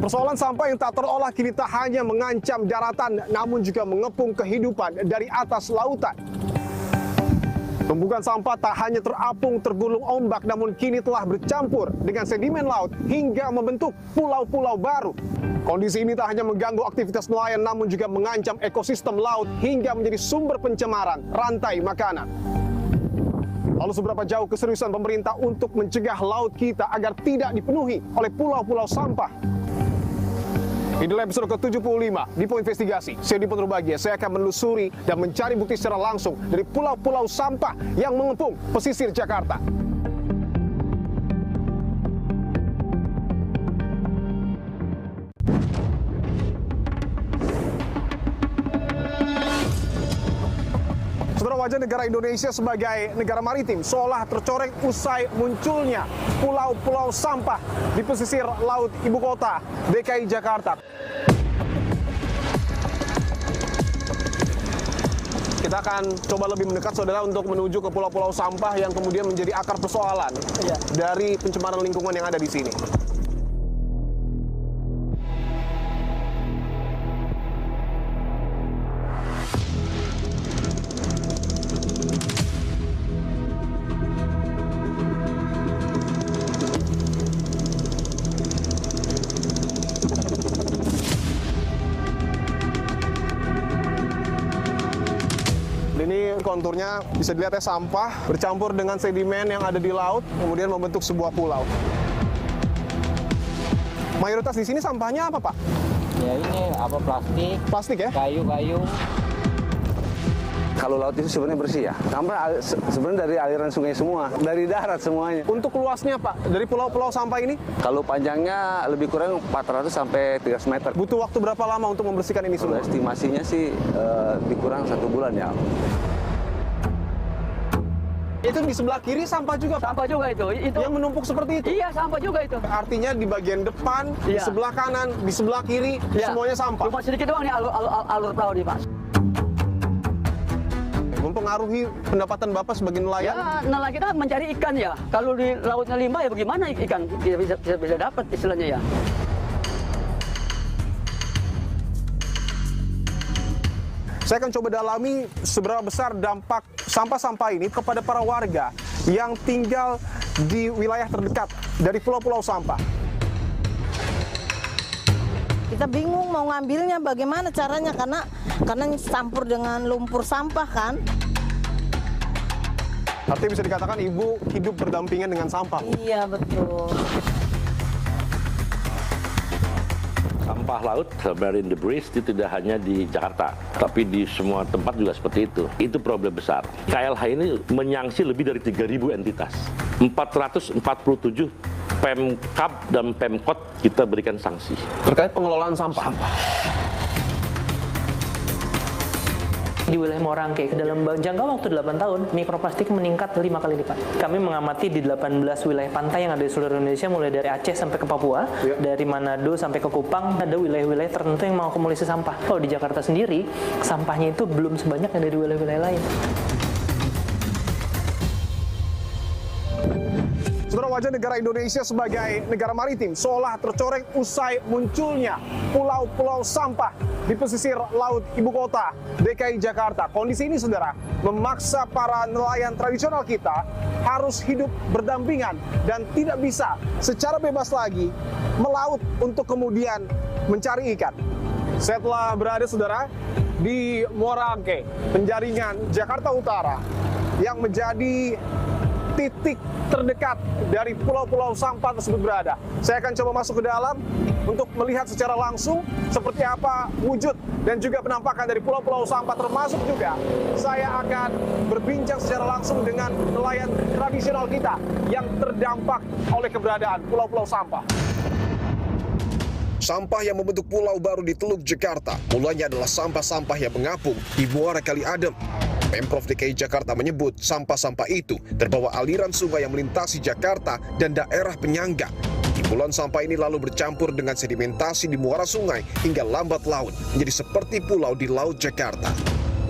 Persoalan sampah yang tak terolah kini tak hanya mengancam daratan, namun juga mengepung kehidupan dari atas lautan. Tumpukan sampah tak hanya terapung tergulung ombak, namun kini telah bercampur dengan sedimen laut hingga membentuk pulau-pulau baru. Kondisi ini tak hanya mengganggu aktivitas nelayan, namun juga mengancam ekosistem laut hingga menjadi sumber pencemaran rantai makanan. Lalu seberapa jauh keseriusan pemerintah untuk mencegah laut kita agar tidak dipenuhi oleh pulau-pulau sampah? Inilah episode ke-75 di Poin Investigasi. Saya Dipo Nurbahagia. Saya akan menelusuri dan mencari bukti secara langsung dari pulau-pulau sampah yang mengepung pesisir Jakarta. Saudara, wajah negara Indonesia sebagai negara maritim seolah tercoreng usai munculnya pulau-pulau sampah di pesisir laut ibu kota DKI Jakarta. Kita akan coba lebih mendekat, saudara, untuk menuju ke pulau-pulau sampah yang kemudian menjadi akar persoalan dari pencemaran lingkungan yang ada di sini. Ini konturnya bisa dilihat ya, sampah bercampur dengan sedimen yang ada di laut, kemudian membentuk sebuah pulau. Mayoritas di sini sampahnya apa, Pak? Ya ini apa, plastik, Plastik ya? kayu-kayu. Kalau laut itu sebenarnya bersih ya. Sampah sebenarnya dari aliran sungai semua, dari darat semuanya. Untuk luasnya, Pak, dari pulau-pulau sampah ini? Kalau panjangnya lebih kurang 400 sampai 300 meter. Butuh waktu berapa lama untuk membersihkan ini Kalau semua? estimasinya sih dikurang 1 bulan ya. Itu di sebelah kiri sampah juga, Pak? Sampah juga itu. Yang menumpuk seperti itu? Iya, sampah juga itu. Artinya di bagian depan, di Iya. sebelah kanan, di sebelah kiri, Iya. semuanya sampah. Cuma sedikit doang nih alur perahu nih, Pak. Mempengaruhi pendapatan Bapak sebagai nelayan? Ya, nelayan kita mencari ikan ya. Kalau di lautnya limbah ya bagaimana ikan bisa dapat istilahnya ya. Saya akan coba dalami seberapa besar dampak sampah-sampah ini kepada para warga yang tinggal di wilayah terdekat dari pulau-pulau sampah. Kita bingung mau ngambilnya bagaimana caranya karena campur dengan lumpur sampah kan. Artinya bisa dikatakan Ibu hidup berdampingan dengan sampah. Iya betul. Sampah laut, marine debris itu tidak hanya di Jakarta, tapi di semua tempat juga seperti itu. Itu problem besar. KLH ini menyangsi lebih dari 3.000 entitas. 447 Pemkab dan Pemkot kita berikan sanksi. Terkait pengelolaan sampah. Di wilayah Morangke, dalam jangka waktu 8 tahun, mikroplastik meningkat 5 kali lipat. Kami mengamati di 18 wilayah pantai yang ada di seluruh Indonesia, mulai dari Aceh sampai ke Papua, dari Manado sampai ke Kupang, ada wilayah-wilayah tertentu yang mengakumulasi sampah. Kalau di Jakarta sendiri, sampahnya itu belum sebanyak yang dari wilayah-wilayah lain. Saudara, wajah negara Indonesia sebagai negara maritim seolah tercoreng usai munculnya pulau-pulau sampah di pesisir laut ibu kota DKI Jakarta. Kondisi ini, saudara, memaksa para nelayan tradisional kita harus hidup berdampingan dan tidak bisa secara bebas lagi melaut untuk kemudian mencari ikan. Saya telah berada, saudara, di Morangke, penjaringan Jakarta Utara, yang menjadi titik terdekat dari pulau-pulau sampah tersebut berada. Saya akan coba masuk ke dalam untuk melihat secara langsung seperti apa wujud dan juga penampakan dari pulau-pulau sampah, termasuk juga saya akan berbincang secara langsung dengan nelayan tradisional kita yang terdampak oleh keberadaan pulau-pulau sampah. Sampah yang membentuk pulau baru di Teluk Jakarta mulanya adalah sampah-sampah yang mengapung di Muara Kali Adem. Pemprov DKI Jakarta menyebut sampah-sampah itu terbawa aliran sungai yang melintasi Jakarta dan daerah penyangga. Timbulan sampah ini lalu bercampur dengan sedimentasi di muara sungai hingga lambat laut menjadi seperti pulau di Laut Jakarta.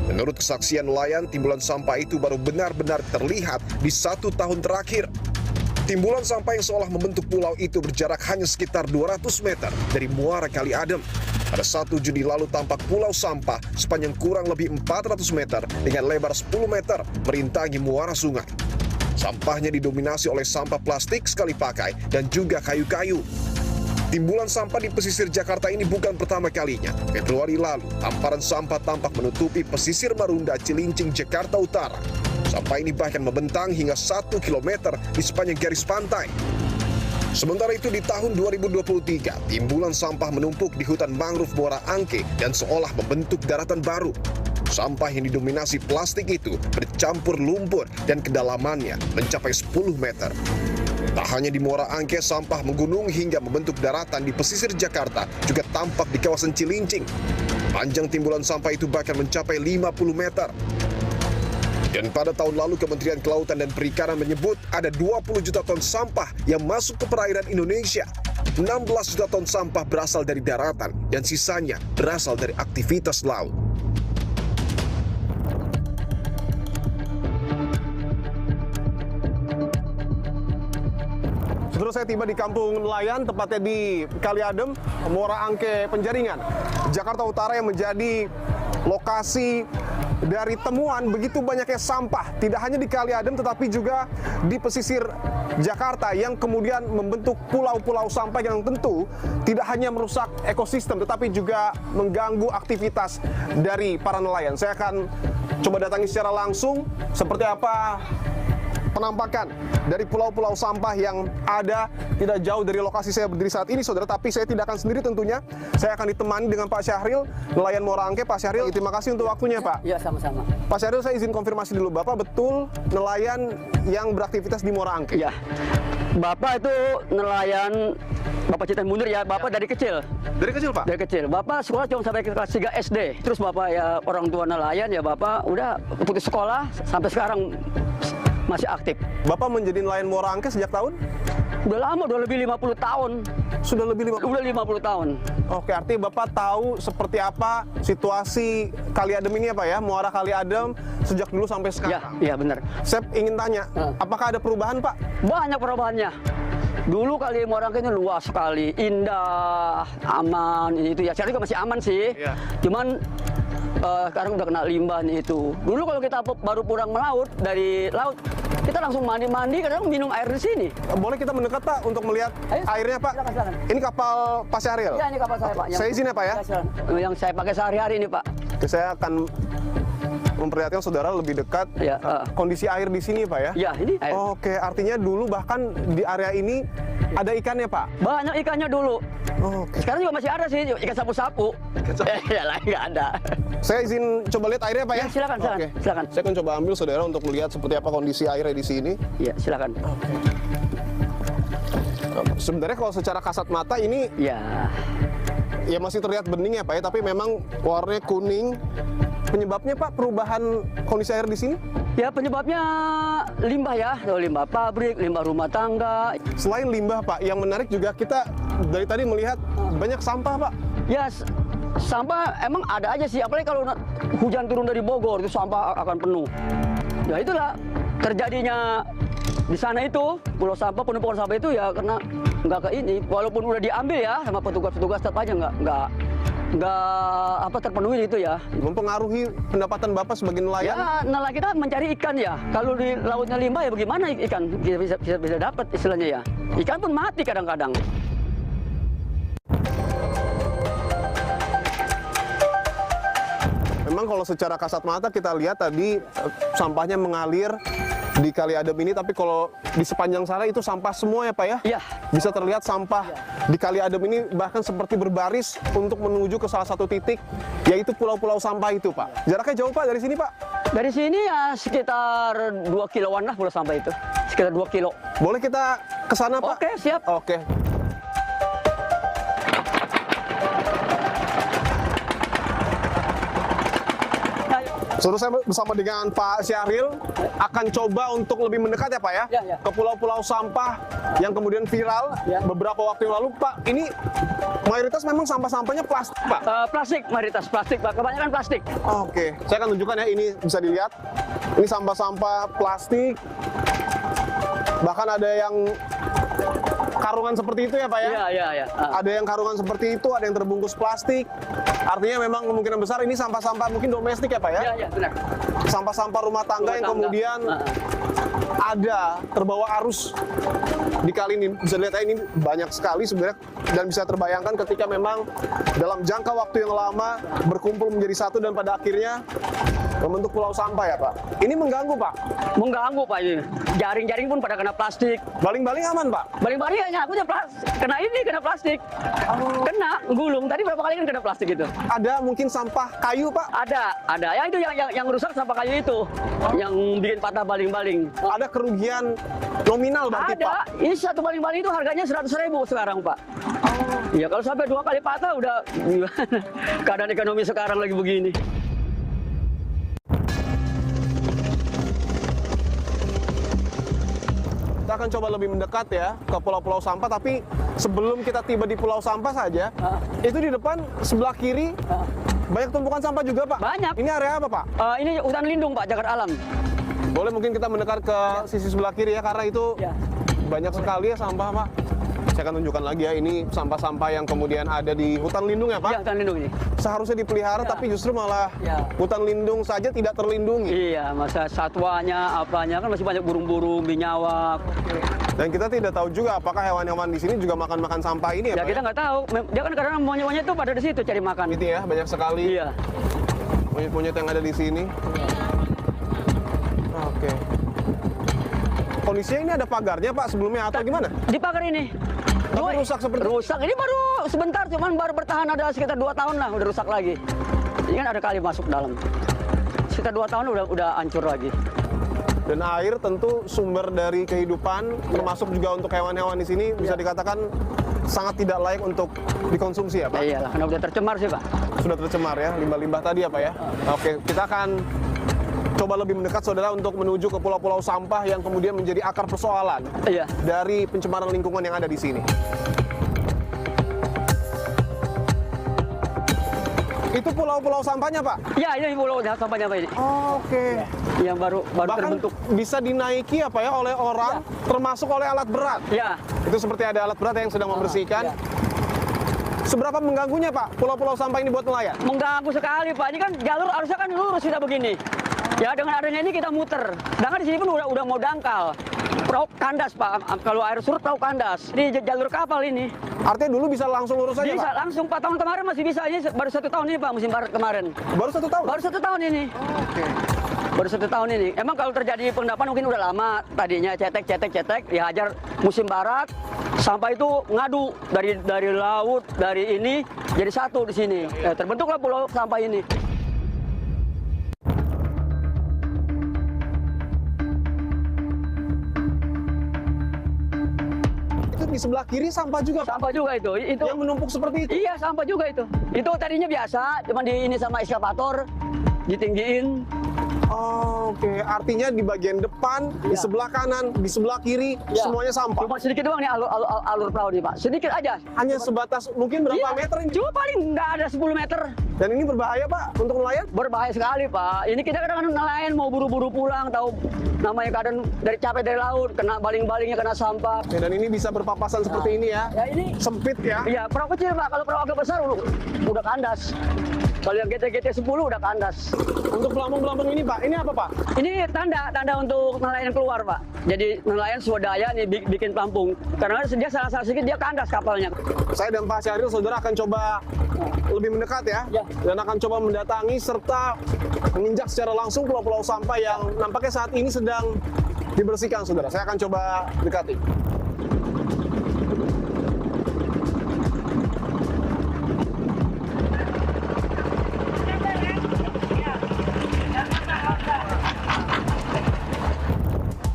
Menurut kesaksian nelayan, timbulan sampah itu baru benar-benar terlihat di 1 tahun terakhir. Timbulan sampah yang seolah membentuk pulau itu berjarak hanya sekitar 200 meter dari muara Kali Adem. Pada 1 Juni lalu tampak pulau sampah sepanjang kurang lebih 400 meter dengan lebar 10 meter merintangi muara sungai. Sampahnya didominasi oleh sampah plastik sekali pakai dan juga kayu-kayu. Timbulan sampah di pesisir Jakarta ini bukan pertama kalinya. Februari lalu, hamparan sampah tampak menutupi pesisir Marunda, Cilincing, Jakarta Utara. Sampah ini bahkan membentang hingga 1 km di sepanjang garis pantai. Sementara itu di tahun 2023, timbulan sampah menumpuk di hutan mangrove Muara Angke dan seolah membentuk daratan baru. Sampah yang didominasi plastik itu bercampur lumpur dan kedalamannya mencapai 10 meter. Tak hanya di Muara Angke, sampah menggunung hingga membentuk daratan di pesisir Jakarta juga tampak di kawasan Cilincing. Panjang timbulan sampah itu bahkan mencapai 50 meter. Dan pada tahun lalu Kementerian Kelautan dan Perikanan menyebut ada 20 juta ton sampah yang masuk ke perairan Indonesia. 16 juta ton sampah berasal dari daratan dan sisanya berasal dari aktivitas laut. Saudara, saya tiba di Kampung Nelayan, tepatnya di Kali Adem, Muara Angke, Penjaringan, Jakarta Utara, yang menjadi lokasi dari temuan begitu banyaknya sampah, tidak hanya di Kali Adem tetapi juga di pesisir Jakarta yang kemudian membentuk pulau-pulau sampah yang tentu tidak hanya merusak ekosistem tetapi juga mengganggu aktivitas dari para nelayan. Saya akan coba datangi secara langsung seperti apa penampakan dari pulau-pulau sampah yang ada tidak jauh dari lokasi saya berdiri saat ini, saudara. Tapi saya tidak akan sendiri tentunya. Saya akan ditemani dengan Pak Syahril, nelayan Muara Angke. Pak Syahril, terima kasih untuk waktunya, Pak. Ya, sama-sama. Pak Syahril, saya izin konfirmasi dulu. Bapak betul nelayan yang beraktivitas di Muara Angke? Ya, Bapak itu nelayan, Bapak Citan Munir ya, Bapak dari kecil. Dari kecil, Pak? Dari kecil. Bapak sekolah cuma sampai ke kelas 3 SD. Terus Bapak ya orang tua nelayan ya, Bapak udah putus sekolah sampai sekarang masih aktif. Bapak menjadi nelayan Muara Angke sejak tahun? Udah lama, udah lebih 50 tahun. Sudah lebih 50? Udah 50 tahun. Oke, artinya Bapak tahu seperti apa situasi Kali Adem ini ya, Pak ya? Muara Kali Adem sejak dulu sampai sekarang. Ya, benar. Saya ingin tanya, apakah ada perubahan, Pak? Banyak perubahannya. Dulu Kali Muara Angke ini luas sekali, indah, aman, itu ya. Sekarang juga masih aman sih. Iya. Cuman sekarang udah kena limbah nih itu. Dulu kalau kita baru pulang melaut dari laut, kita langsung mandi-mandi, kadang minum air di sini. Boleh kita mendekat, Pak, untuk melihat Ayo, airnya, Pak? silakan. Ini kapal Pak Syahril? Ya, ini kapal saya, Pak. Saya izin ya, Pak ya? silakan. Yang saya pakai sehari-hari ini, Pak. Oke, saya akan memperlihatkan saudara lebih dekat Ya, kondisi air di sini, Pak ya? Ya, ini air. Oke, artinya dulu bahkan di area ini ada ikannya, Pak? Banyak ikannya dulu. Oke. Sekarang juga masih ada sih, ikan sapu-sapu. Ya lah, nggak ada. Saya izin coba lihat airnya, Pak ya? Ya, silakan. Oke. Silakan. Saya akan coba ambil saudara untuk melihat seperti apa kondisi airnya di sini. Ya, silakan. Sebenarnya kalau secara kasat mata ini Ya, masih terlihat bening ya, Pak ya, tapi memang warnanya kuning. Penyebabnya, Pak, perubahan kondisi air di sini? ya penyebabnya limbah ya, limbah pabrik, limbah rumah tangga. Selain limbah, Pak, yang menarik juga kita dari tadi melihat banyak sampah, Pak. Ya, sampah emang ada aja sih, apalagi kalau hujan turun dari Bogor, itu sampah akan penuh. Ya itulah terjadinya di sana itu, pulau sampah, penumpukan sampah itu ya karena nggak ke ini, walaupun udah diambil ya sama petugas-petugas, tetap aja nggak terpenuhi itu ya. Mempengaruhi pendapatan Bapak sebagai nelayan? Ya, nelayan kita mencari ikan ya. Kalau di lautnya limbah ya bagaimana ikan bisa dapat istilahnya ya. Ikan pun mati kadang-kadang. Memang kalau secara kasat mata kita lihat tadi sampahnya mengalir di Kali Adem ini, tapi kalau di sepanjang sana itu sampah semua ya, Pak ya? Iya. Bisa terlihat sampah di Kali Adem ini bahkan seperti berbaris untuk menuju ke salah satu titik, yaitu pulau-pulau sampah itu, Pak. Jaraknya jauh, Pak, dari sini, Pak? Dari sini ya sekitar 2 kiloan lah pulau sampah itu. Sekitar 2 kilo. Boleh kita ke sana, Pak? Oke, siap. Oke. Saudara, saya bersama dengan Pak Syahril akan coba untuk lebih mendekat ya, Pak ya, Ya. ke pulau-pulau sampah yang kemudian viral beberapa waktu yang lalu, Pak. Ini mayoritas memang sampah-sampahnya plastik, Pak. Plastik, mayoritas plastik, Pak. Kebanyakan plastik. Oke, saya akan tunjukkan ya, ini bisa dilihat. Ini sampah-sampah plastik. Bahkan ada yang karungan seperti itu ya Pak ya? Iya. Ada yang karungan seperti itu, ada yang terbungkus plastik. Artinya memang kemungkinan besar ini sampah-sampah mungkin domestik ya Pak ya? Iya, benar. Sampah-sampah rumah tangga yang kemudian ada terbawa arus di kali ini. Bisa dilihat ya, ini banyak sekali sebenarnya dan bisa terbayangkan ketika memang dalam jangka waktu yang lama berkumpul menjadi satu dan pada akhirnya membentuk pulau sampah ya Pak. Ini mengganggu Pak? Mengganggu Pak ini. Jaring-jaring pun pada kena plastik. Baling-baling aman Pak? Baling-baling hanya aku kena plastik. Kena gulung. Tadi berapa kali kan kena plastik itu? Ada mungkin sampah kayu Pak? Ada. Ya itu yang rusak sampah kayu itu. Yang bikin patah baling-baling. Ada kerugian nominal berarti Pak? Ada. Ini satu baling-baling itu harganya 100.000 sekarang Pak. Ya kalau sampai 2 kali patah udah gimana? Keadaan ekonomi sekarang lagi begini. Kita akan coba lebih mendekat ya ke pulau-pulau sampah, tapi sebelum kita tiba di pulau sampah saja, itu di depan sebelah kiri banyak tumpukan sampah juga Pak? Banyak. Ini area apa Pak? Ini hutan lindung Pak, Jakarta Alam. Boleh mungkin kita mendekat ke sisi sebelah kiri ya, karena itu banyak sekali ya sampah Pak. Saya akan tunjukkan lagi ya, ini sampah-sampah yang kemudian ada di hutan lindung ya Pak? Iya, hutan lindung ini. Seharusnya dipelihara, tapi justru malah hutan lindung saja tidak terlindungi. Iya, masa satwanya, apanya, kan masih banyak burung-burung, binyawak. Dan kita tidak tahu juga apakah hewan-hewan di sini juga makan-makan sampah ini ya Ya Pak? kita nggak tahu. Dia kan karena monyet-monyet itu pada di situ cari makan. Gitu ya, banyak sekali Iya. monyet-monyet yang ada di sini. Oke. Kondisinya ini ada pagarnya Pak sebelumnya atau gimana? Di pagar ini. Tapi rusak seperti Rusak. Ini baru sebentar, cuman baru bertahan ada sekitar 2 tahun lah, udah rusak lagi. Ini kan ada kali masuk dalam. Sekitar 2 tahun udah hancur lagi. Dan air tentu sumber dari kehidupan, termasuk juga untuk hewan-hewan di sini bisa dikatakan sangat tidak layak untuk dikonsumsi ya Pak? Iyalah, karena udah tercemar sih Pak. Sudah tercemar ya, limbah-limbah tadi ya Pak ya? Oke, kita akan coba lebih mendekat saudara untuk menuju ke pulau-pulau sampah yang kemudian menjadi akar persoalan Iya. dari pencemaran lingkungan yang ada di sini. Itu pulau-pulau sampahnya Pak? Iya, ini pulau sampahnya Pak ini. Oke. Yang baru Bahkan terbentuk. bisa dinaiki apa ya oleh orang, termasuk oleh alat berat. Ya. Itu seperti ada alat berat yang sedang membersihkan. Seberapa mengganggunya Pak pulau-pulau sampah ini buat nelayan? Mengganggu sekali Pak. Ini kan jalur harusnya kan lurus sudah begini. Ya dengan adanya ini kita muter. Sedangkan di sini pun udah mau dangkal. Perahu kandas Pak. Kalau air surut perahu kandas. Ini jalur kapal ini. Artinya dulu bisa langsung lurus aja Bisa Pak? langsung 4 tahun kemarin masih bisa. Ini baru 1 tahun ini Pak musim barat kemarin. Baru 1 tahun? Baru 1 tahun ini. Oke. Baru 1 tahun ini. Emang kalau terjadi pengendapan mungkin udah lama. Tadinya cetek. Ya hajar musim barat. Sampah itu ngadu dari laut, dari ini jadi satu di sini. Terbentuklah pulau sampah ini. Itu di sebelah kiri sampah juga Pak? Sampah juga itu. Yang menumpuk seperti itu? Iya, sampah juga itu. Itu tadinya biasa, cuma di ini sama eskavator ditinggiin. Oke, artinya di bagian depan, di sebelah kanan, di sebelah kiri, semuanya sampah. Cuma sedikit doang nih alur perahu nih Pak. Sedikit aja. Hanya sebatas mungkin berapa Iya, meter ini? cuma paling nggak ada 10 meter. Dan ini berbahaya Pak untuk nelayan? Berbahaya sekali Pak. Ini kita kadang-kadang nelayan mau buru-buru pulang, tahu namanya keadaan dari capek dari laut, kena baling-balingnya, kena sampah. Ya, dan ini bisa berpapasan seperti ini ya? Ya ini Sempit ya? iya, perahu kecil Pak. Kalau perahu agak besar udah kandas. Kalau yang GT-GT 10 udah kandas. Untuk pelampung-pelampung ini Pak, ini apa Pak? Ini tanda untuk nelayan keluar Pak. Jadi nelayan swadaya nih bikin pelampung. Karena dia salah sedikit dia kandas kapalnya. Saya dan Pak Syahril saudara akan coba lebih mendekat ya, dan akan coba mendatangi serta menginjak secara langsung pulau-pulau sampah yang nampaknya saat ini sedang dibersihkan saudara. Saya akan coba dekati.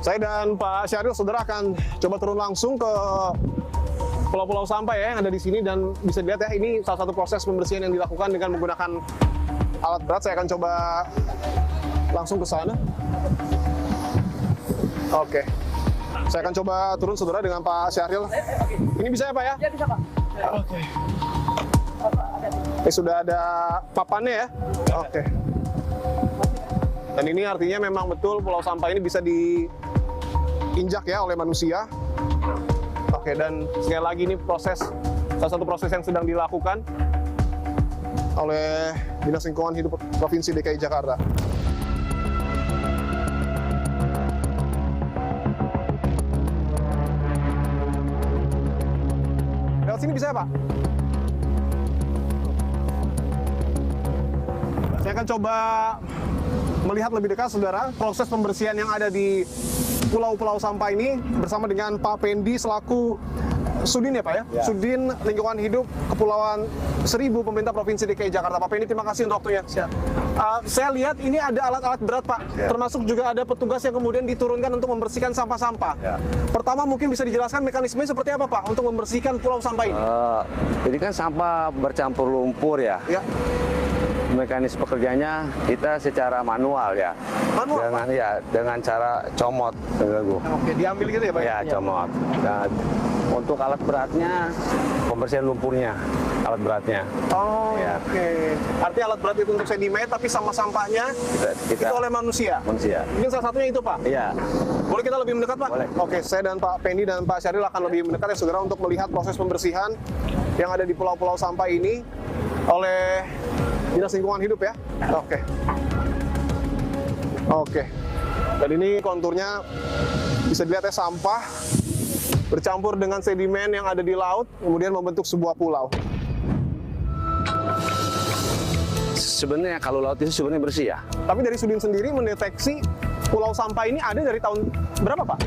Saya dan Pak Syahril saudara akan coba turun langsung ke pulau-pulau sampah ya yang ada di sini, dan bisa dilihat ya ini salah satu proses pembersihan yang dilakukan dengan menggunakan alat berat. Saya akan coba langsung ke sana. Oke. Saya akan coba turun saudara dengan Pak Syahril. Ini bisa ya Pak ya? Ya bisa Pak. Oke. Ini sudah ada papannya ya? Oke. Dan ini artinya memang betul pulau sampah ini bisa diinjak diinjak ya oleh manusia. Oke, dan sekali lagi ini salah satu proses yang sedang dilakukan oleh Dinas Lingkungan Hidup Provinsi DKI Jakarta. Lewat sini bisa ya, Pak? Saya akan coba melihat lebih dekat, saudara, proses pembersihan yang ada di pulau-pulau sampah ini bersama dengan Pak Pendi selaku Sudin ya Pak ya? Sudin Lingkungan Hidup Kepulauan Seribu Pemerintah Provinsi DKI Jakarta. Pak Pendi, terima kasih untuk waktunya. Saya lihat ini ada alat-alat berat Pak, termasuk juga ada petugas yang kemudian diturunkan untuk membersihkan sampah-sampah. Pertama mungkin bisa dijelaskan mekanismenya seperti apa Pak untuk membersihkan pulau sampah ini? Ini kan sampah bercampur lumpur ya. Mekanisme pekerjanya kita secara manual ya. Manual, dengan cara comot. Oke, diambil gitu ya Pak? Ya, comot. Nah, untuk alat beratnya pembersihan lumpurnya, alat beratnya. Oh, Ya. oke. Artinya alat berat itu untuk sedimen, tapi sama sampahnya Kita itu oleh manusia. Mungkin salah satunya itu Pak. Iya. Boleh kita lebih mendekat Pak? Boleh. Oke, saya dan Pak Pendi dan Pak Syahril akan lebih mendekat ya saudara untuk melihat proses pembersihan yang ada di pulau-pulau sampah ini oleh Dinas Lingkungan Hidup ya. Oke. Dan ini konturnya bisa dilihat ya, sampah bercampur dengan sedimen yang ada di laut, kemudian membentuk sebuah pulau. Sebenarnya kalau laut itu sebenarnya bersih ya. Tapi dari Sudin sendiri mendeteksi pulau sampah ini ada dari tahun berapa Pak?